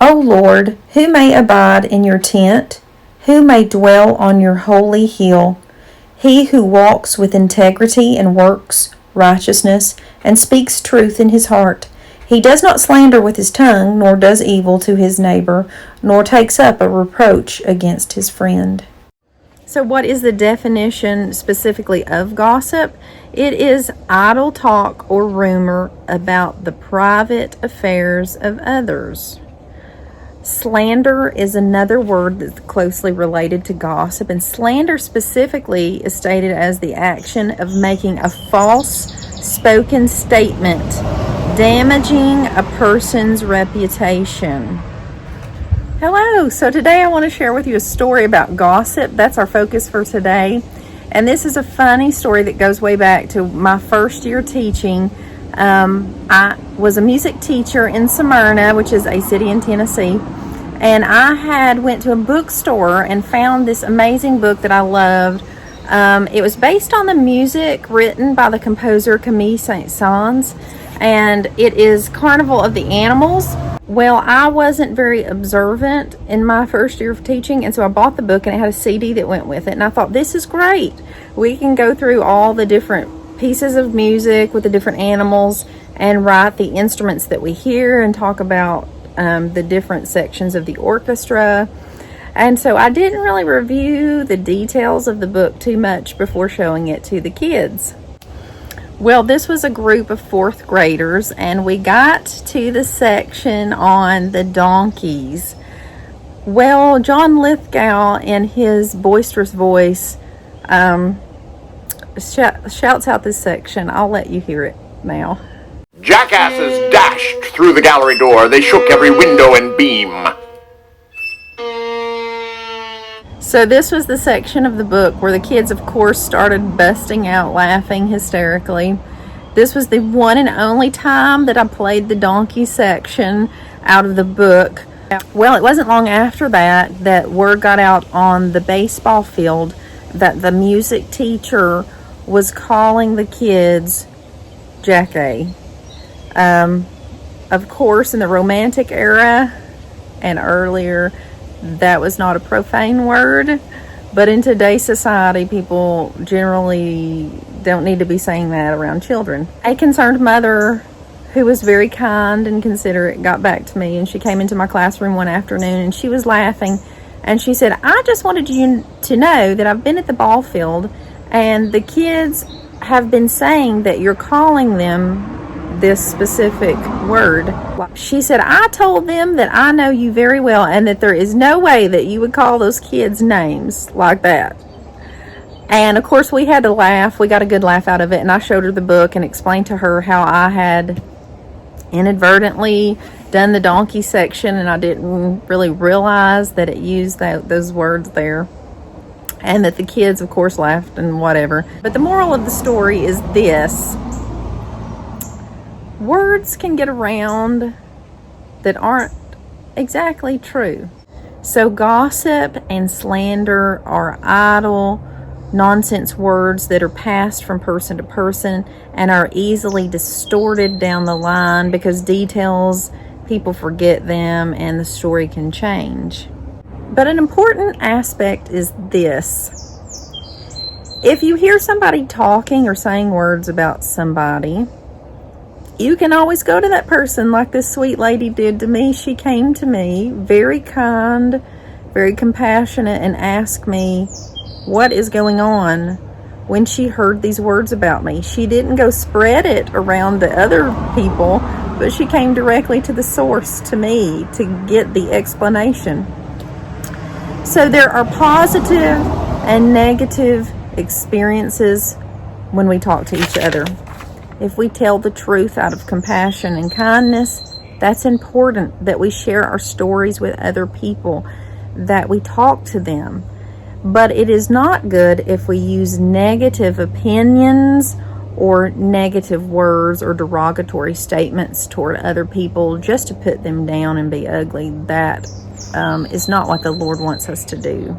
O Lord, who may abide in your tent? Who may dwell on your holy hill? He who walks with integrity and works righteousness and speaks truth in his heart. He does not slander with his tongue, nor does evil to his neighbor, nor takes up a reproach against his friend. So what is the definition specifically of gossip? It is idle talk or rumor about the private affairs of others. Slander is another word that's closely related to gossip, and slander specifically is stated as the action of making a false spoken statement damaging a person's reputation. Hello, so today I want to share with you a story about gossip. That's our focus for today. And this is a funny story that goes way back to my first year teaching. I was a music teacher in Smyrna, which is a city in Tennessee. And I went to a bookstore and found this amazing book that I loved. It was based on the music written by the composer Camille Saint-Saëns, and it is Carnival of the Animals. Well, I wasn't very observant in my first year of teaching, and so I bought the book and it had a CD that went with it, and I thought, this is great. We can go through all the different pieces of music with the different animals and write the instruments that we hear and talk about the different sections of the orchestra. And so I didn't really review the details of the book too much before showing it to the kids. Well, this was a group of fourth graders, and we got to the section on the donkeys. Well, John Lithgow, in his boisterous voice, shouts out this section. I'll let you hear it now. Jackasses dashed through the gallery door. They shook every window and beam. So this was the section of the book where the kids, of course, started busting out laughing hysterically. This was the one and only time that I played the donkey section out of the book. Well, it wasn't long after that word got out on the baseball field that the music teacher was calling the kids Jackasses. Of course, in the Romantic era and earlier, that was not a profane word, but in today's society, people generally don't need to be saying that around children. A concerned mother who was very kind and considerate got back to me, and she came into my classroom one afternoon and she was laughing, and she said, I just wanted you to know that I've been at the ball field and the kids have been saying that you're calling them this specific word. She said, I told them that I know you very well and that there is no way that you would call those kids names like that. And of course we had to laugh. We got a good laugh out of it, and I showed her the book and explained to her how I had inadvertently done the donkey section and I didn't really realize that it used those words there, and that the kids of course laughed and whatever. But the moral of the story is this: words can get around that aren't exactly true. So gossip and slander are idle, nonsense words that are passed from person to person and are easily distorted down the line because details, people forget them and the story can change. But an important aspect is this: if you hear somebody talking or saying words about somebody, you can always go to that person like this sweet lady did to me. She came to me very kind, very compassionate, and asked me what is going on when she heard these words about me. She didn't go spread it around the other people, but she came directly to the source, to me, to get the explanation. So there are positive and negative experiences when we talk to each other. If we tell the truth out of compassion and kindness, that's important, that we share our stories with other people, that we talk to them. But it is not good if we use negative opinions or negative words or derogatory statements toward other people just to put them down and be ugly. That is not what the Lord wants us to do.